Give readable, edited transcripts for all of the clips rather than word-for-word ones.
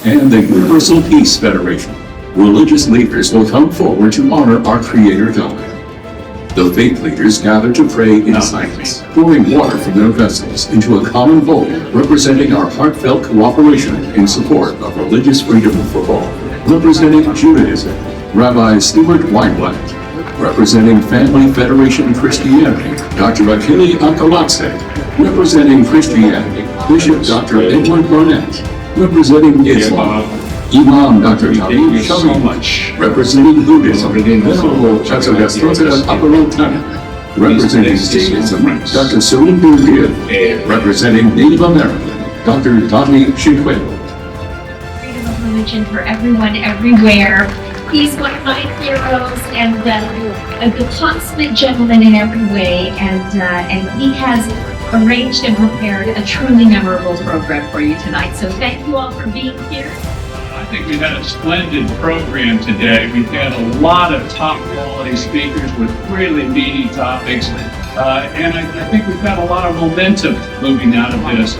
and the Universal Peace Federation. Religious leaders will come forward to honor our Creator God. The faith leaders gather to pray in silence, pouring water from their vessels into a common bowl representing our heartfelt cooperation in support of religious freedom for all. Representing Judaism, Rabbi Stuart Weinblatt. Representing Family Federation Christianity, Dr. Achille Akalatse. Representing Christianity, Bishop Dr. Edward Barnett. Representing Islam, Imam Dr. Talib Shami. Representing Buddhism, Venerable Chaturastrosa Aparotana. Representing Jainism, Dr. Surinder Gill. Representing Native American, Dr. Dottie Shinkwell. Freedom of religion for everyone, everywhere. He's one of my heroes and the consummate gentleman in every way, and he has arranged and prepared a truly memorable program for you tonight. So thank you all for being here. I think we've had a splendid program today. We've had a lot of top quality speakers with really meaty topics, and I think we've got a lot of momentum moving out of this.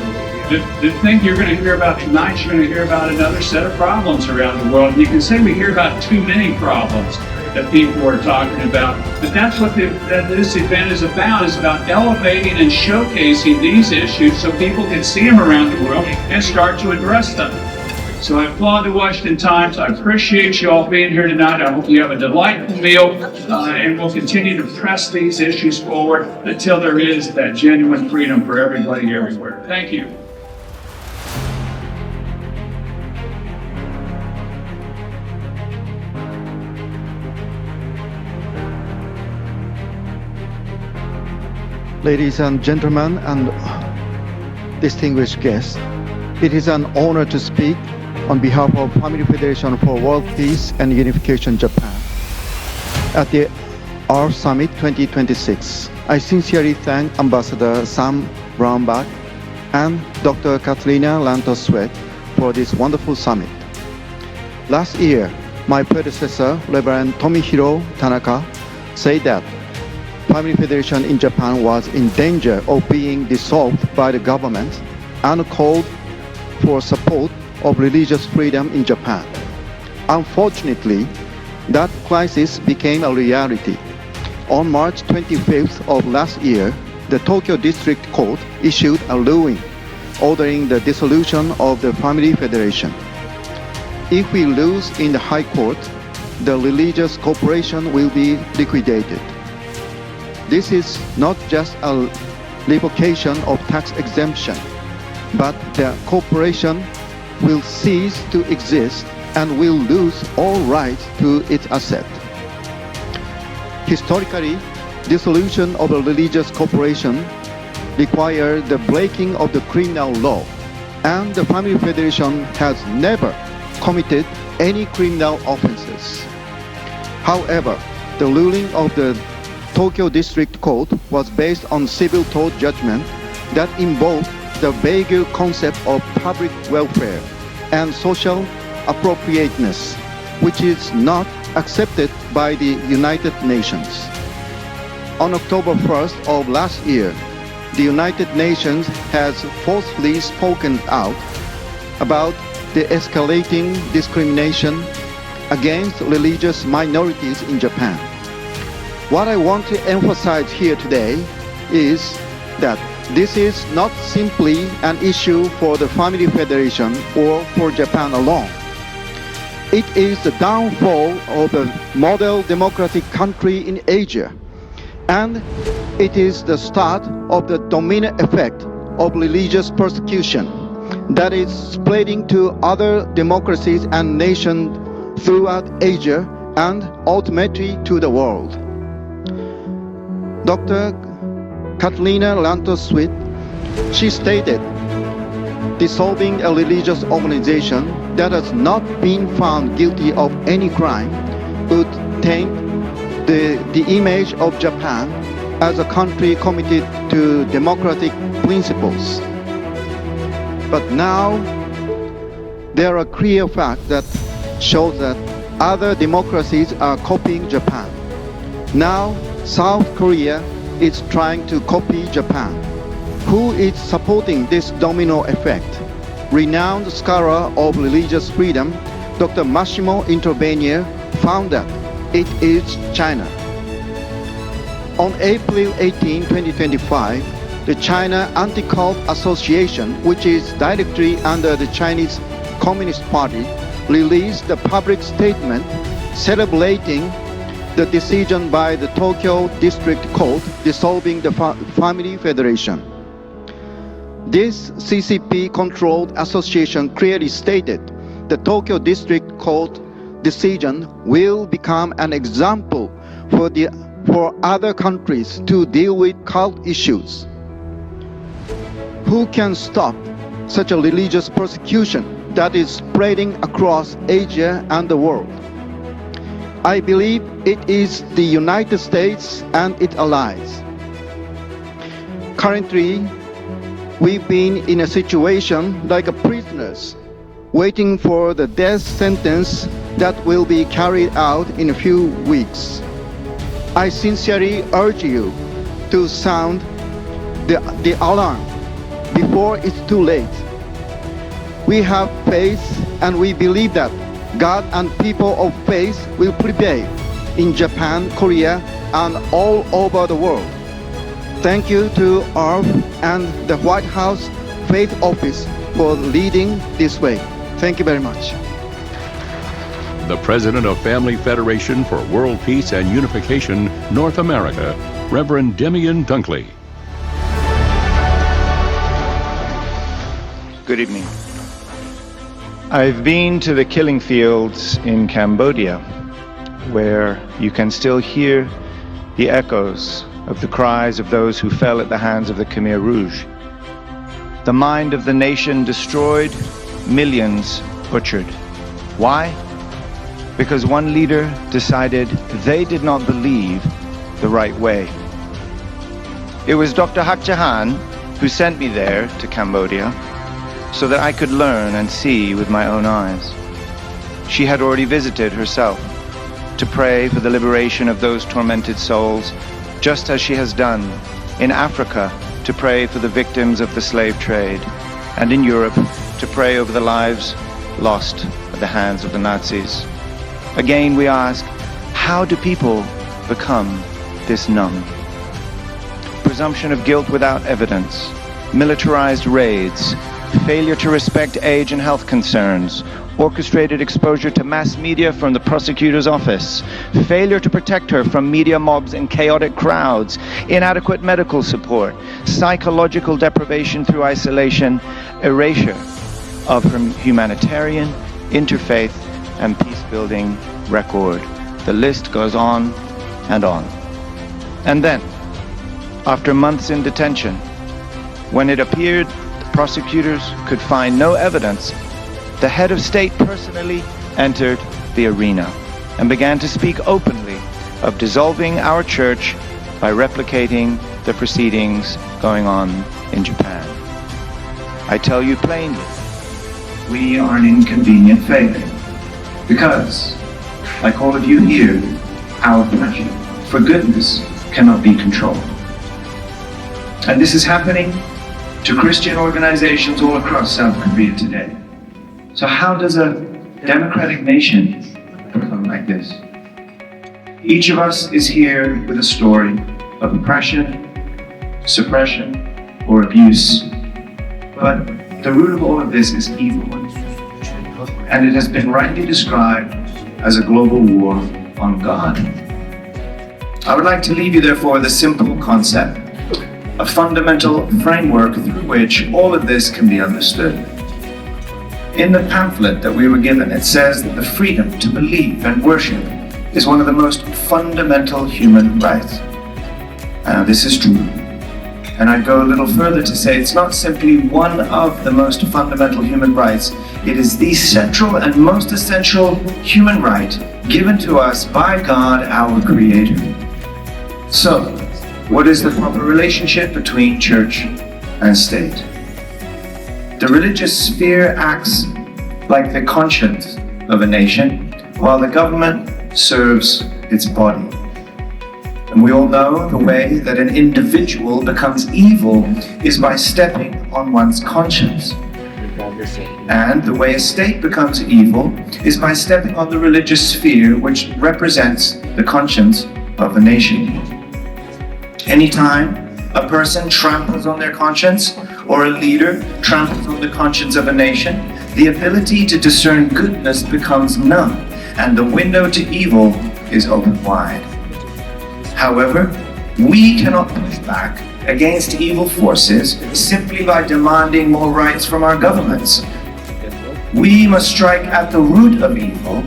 The thing you're going to hear about tonight, you're going to hear about another set of problems around the world. You can say we hear about too many problems that people are talking about, but that's what this event is about elevating and showcasing these issues so people can see them around the world and start to address them. So I applaud the Washington Times. I appreciate you all being here tonight. I hope you have a delightful meal, and we'll continue to press these issues forward until there is that genuine freedom for everybody everywhere. Thank you. Ladies and gentlemen and distinguished guests, it is an honor to speak on behalf of Family Federation for World Peace and Unification Japan at the IRF Summit 2026. I sincerely thank Ambassador Sam Brownback and Dr. Catalina Lantos-Sweat for this wonderful summit. Last year, my predecessor, Reverend Tomihiro Tanaka, said that Family Federation in Japan was in danger of being dissolved by the government and called for support of religious freedom in Japan. Unfortunately, that crisis became a reality. On March 25th of last year, the Tokyo District Court issued a ruling ordering the dissolution of the Family Federation. If we lose in the High Court, the religious corporation will be liquidated. This is not just a revocation of tax exemption, but the corporation will cease to exist and will lose all rights to its asset. Historically, dissolution of a religious corporation required the breaking of the criminal law, and the Family Federation has never committed any criminal offenses. However, the ruling of the Tokyo District Court was based on civil tort judgment that involved the vague concept of public welfare and social appropriateness, which is not accepted by the United Nations. On October 1st of last year, the United Nations has forcefully spoken out about the escalating discrimination against religious minorities in Japan. What I want to emphasize here today is that this is not simply an issue for the Family Federation or for Japan alone. It is the downfall of a model democratic country in Asia, and it is the start of the domino effect of religious persecution that is spreading to other democracies and nations throughout Asia and ultimately to the world. Dr. Catalina Lantos-Sweat, she stated, dissolving a religious organization that has not been found guilty of any crime would taint the image of Japan as a country committed to democratic principles. But now, there are clear facts that show that other democracies are copying Japan. Now, South Korea is trying to copy Japan. Who is supporting this domino effect? renowned scholar of religious freedom, Dr. Massimo Intervenier, found that it is China. On April 18, 2025, the China Anti-Cult Association, which is directly under the Chinese Communist Party, released a public statement celebrating the decision by the Tokyo District Court dissolving the Family Federation. This CCP-controlled association clearly stated the Tokyo District Court decision will become an example for other countries to deal with cult issues. Who can stop such a religious persecution that is spreading across Asia and the world? I believe it is the United States and its allies. Currently, we've been in a situation like prisoners waiting for the death sentence that will be carried out in a few weeks. I sincerely urge you to sound the alarm before it's too late. We have faith and we believe that God and people of faith will prevail in Japan, Korea, and all over the world. Thank you to IRF and the White House Faith Office for leading this way. Thank you very much. The President of Family Federation for World Peace and Unification, North America, Reverend Demian Dunkley. Good evening. I've been to the killing fields in Cambodia, where you can still hear the echoes of the cries of those who fell at the hands of the Khmer Rouge. The mind of the nation destroyed, millions butchered. Why? Because one leader decided they did not believe the right way. It was Dr. Hak Jahan who sent me there to Cambodia so that I could learn and see with my own eyes. She had already visited herself to pray for the liberation of those tormented souls, just as she has done in Africa to pray for the victims of the slave trade, and in Europe to pray over the lives lost at the hands of the Nazis. Again, we ask, how do people become this numb? Presumption of guilt without evidence, militarized raids, failure to respect age and health concerns, orchestrated exposure to mass media from the prosecutor's office, failure to protect her from media mobs and chaotic crowds, inadequate medical support, psychological deprivation through isolation, erasure of her humanitarian, interfaith, and peace-building record. The list goes on and on. And then, after months in detention, when it appeared the prosecutors could find no evidence, the head of state personally entered the arena and began to speak openly of dissolving our church by replicating the proceedings going on in Japan. I tell you plainly, we are an inconvenient failure because, like all of you here, our passion for goodness cannot be controlled. And this is happening to Christian organizations all across South Korea today. So how does a democratic nation become like this? Each of us is here with a story of oppression, suppression, or abuse. But the root of all of this is evil. And it has been rightly described as a global war on God. I would like to leave you therefore with a simple concept, a fundamental framework through which all of this can be understood. In the pamphlet that we were given, it says that the freedom to believe and worship is one of the most fundamental human rights. This is true. And I'd go a little further to say it's not simply one of the most fundamental human rights, it is the central and most essential human right given to us by God, our Creator. So, what is the proper relationship between church and state? The religious sphere acts like the conscience of a nation, while the government serves its body. And we all know the way that an individual becomes evil is by stepping on one's conscience. And the way a state becomes evil is by stepping on the religious sphere which represents the conscience of a nation. Anytime a person tramples on their conscience, or a leader tramples on the conscience of a nation, the ability to discern goodness becomes numb, and the window to evil is open wide. However, we cannot push back against evil forces simply by demanding more rights from our governments. We must strike at the root of evil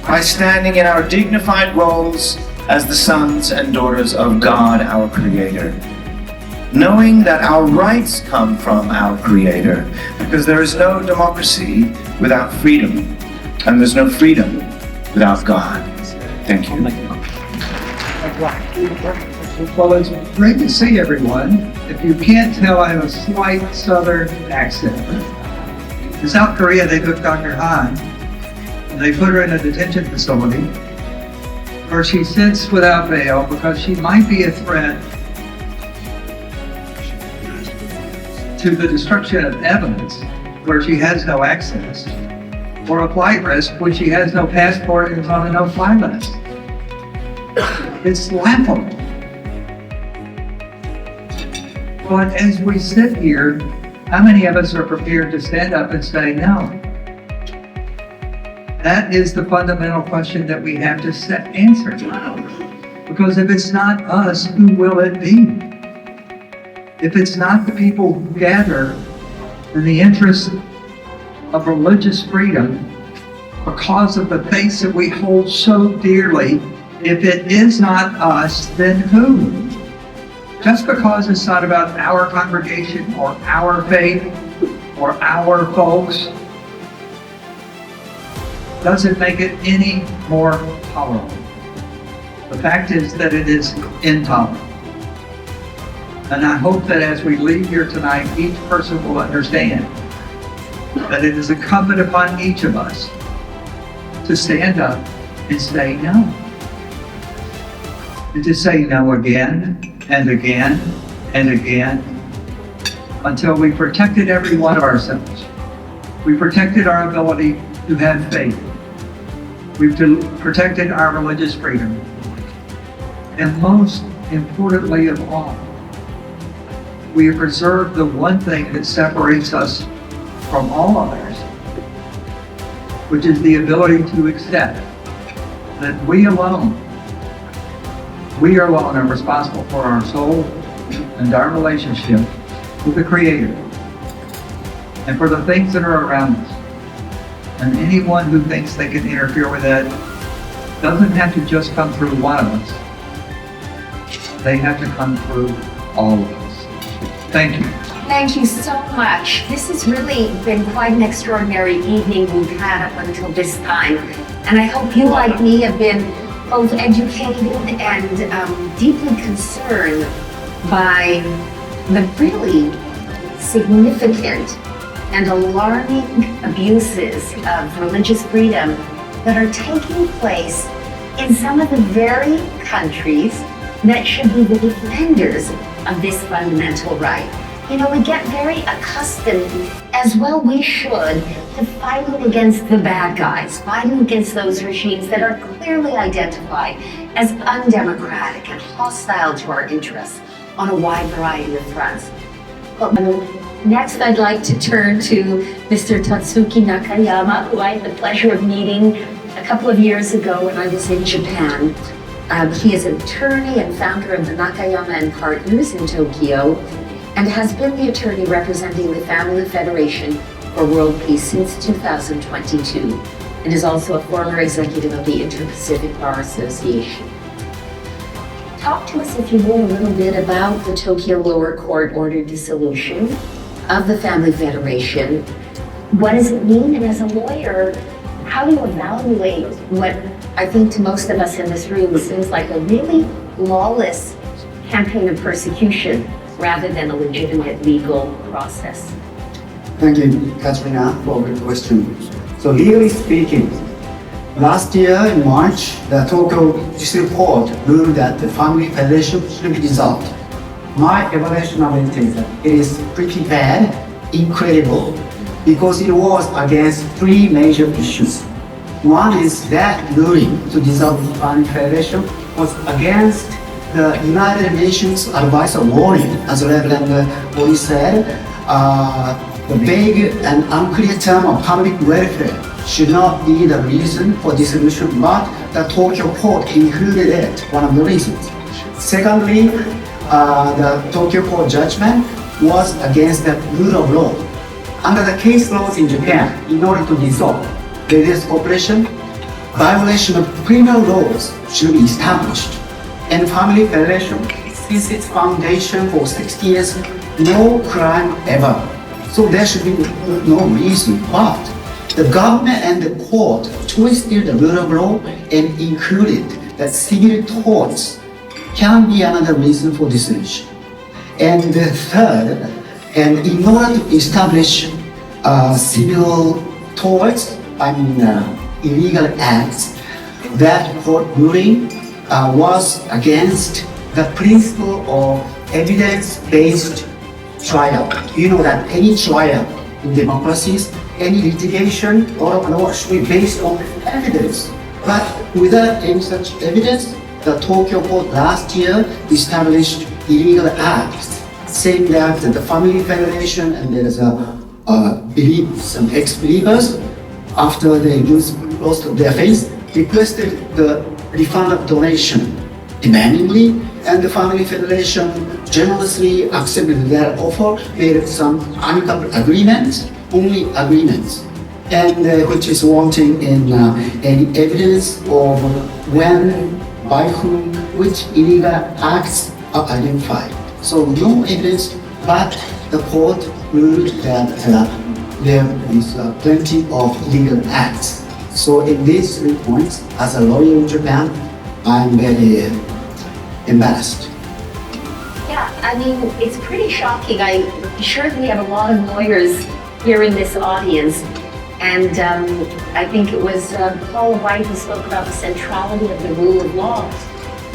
by standing in our dignified roles as the sons and daughters of God, our Creator, knowing that our rights come from our Creator, because there is no democracy without freedom, and there's no freedom without God. Thank you. Well, it's great to see everyone. If you can't tell, I have a slight southern accent. In South Korea, they took Dr. Han and they put her in a detention facility where she sits without bail because she might be a threat to the destruction of evidence where she has no access, or a flight risk when she has no passport and is on a no-fly list. It's laughable. But as we sit here, how many of us are prepared to stand up and say no? That is the fundamental question that we have to answer. Because if it's not us, who will it be? If it's not the people who gather in the interest of religious freedom because of the faith that we hold so dearly, if it is not us, then who? Just because it's not about our congregation or our faith or our folks doesn't make it any more tolerable. The fact is that it is intolerable. And I hope that as we leave here tonight, each person will understand that it is incumbent upon each of us to stand up and say no. And to say no again and again and again until we protected every one of ourselves. We protected our ability to have faith. We've protected our religious freedom. And most importantly of all, we have preserved the one thing that separates us from all others, which is the ability to accept that we alone are responsible for our soul and our relationship with the Creator and for the things that are around us. And anyone who thinks they can interfere with that doesn't have to just come through one of us. They have to come through all of us. Thank you. Thank you so much. This has really been quite an extraordinary evening we've had up until this time. And I hope you, like me, have been both educated and deeply concerned by the really significant and alarming abuses of religious freedom that are taking place in some of the very countries that should be the defenders of this fundamental right. You know, we get very accustomed, as well we should, to fighting against the bad guys, fighting against those regimes that are clearly identified as undemocratic and hostile to our interests on a wide variety of fronts. But next, I'd like to turn to Mr. Tatsuki Nakayama, who I had the pleasure of meeting a couple of years ago when I was in Japan. He is an attorney and founder of the Nakayama and Partners in Tokyo, and has been the attorney representing the Family Federation for World Peace since 2022, and is also a former executive of the Inter-Pacific Bar Association. Talk to us, if you will, a little bit about the Tokyo lower court ordered dissolution of the Family Federation. What does it mean? And as a lawyer, how do you evaluate what I think to most of us in this room seems like a really lawless campaign of persecution rather than a legitimate legal process? Thank you, Katrina, for the question. So legally speaking, last year in March, the Tokyo District Court ruled that the Family Federation should be dissolved. My evaluation of it is that it is pretty bad, incredible, because it was against three major issues. One is that ruling to dissolve the Family Federation was against the United Nations advisor warning, as Reverend Boris said, the vague and unclear term of public welfare should not be the reason for dissolution, but the Tokyo court included it, one of the reasons. Secondly, the Tokyo court judgment was against the rule of law. Under the case laws in Japan, in order to dissolve religious cooperation, violation of criminal laws should be established. And Family Federation, since its foundation for 60 years, no crime ever. So there should be no reason, but the government and the court twisted the rule of law and included that civil torts can be another reason for dissolution. And the third, and in order to establish civil torts, illegal acts, that court ruling was against the principle of evidence-based trial. You know that any trial in democracies, any litigation or law should be based on evidence. But without any such evidence, the Tokyo court last year established illegal acts, saying that the Family Federation and there is some ex-believers, after they lost their faith, requested the refund of donation demandingly, and the Family Federation generously accepted their offer, made some amicable agreements, only agreements, and which is wanting in any evidence of when, by whom, which illegal acts are identified. So no evidence, but the court ruled that there is plenty of legal acts. So in these 3 points, as a lawyer in Japan, I'm very embarrassed. Yeah, I mean, it's pretty shocking. I'm sure we have a lot of lawyers here in this audience. And I think it was Paul White who spoke about the centrality of the rule of law.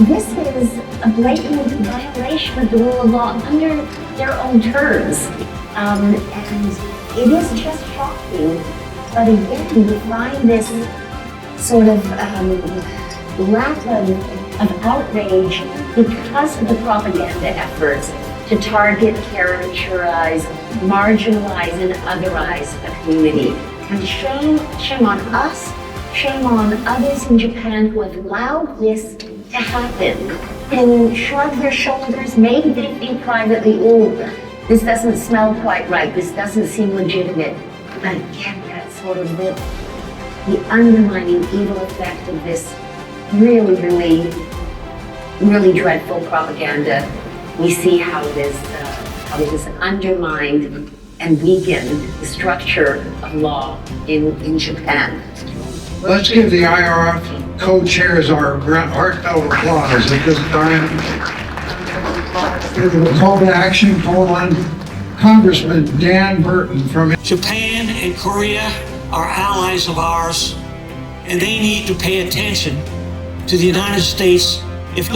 This is a blatant violation of the rule of law under their own terms. And it is just shocking. But again, we find this sort of lack of outrage because of the propaganda efforts to target, caricaturize, marginalize, and otherize a community. And shame on us, shame on others in Japan who have allowed this to happen and shrug their shoulders. Maybe they think privately, oh, this doesn't smell quite right, this doesn't seem legitimate. But again, that's sort of the undermining evil effect of this really dreadful propaganda. We see how it is undermined and weakened the structure of law in Japan. Let's give the IRF co-chairs our heartfelt applause at this time. The call to action call on Congressman Dan Burton from Japan and Korea are allies of ours, and they need to pay attention to the United States. If in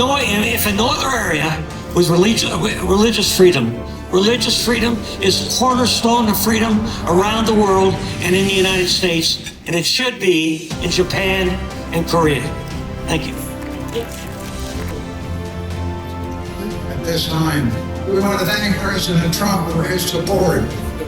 no other area was religious freedom is the cornerstone of freedom around the world and in the United States, and it should be in Japan and Korea. Thank you. At this time, we want to thank President Trump for his support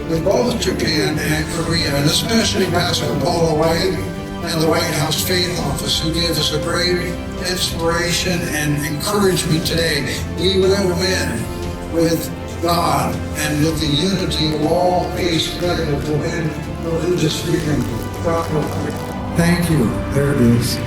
with both Japan and Korea, and especially Pastor Paula White and the White House Faith Office, who gave us a great inspiration and encouragement today. We will win with God and with the unity of all peace together to win religious freedom. Thank you. There it is.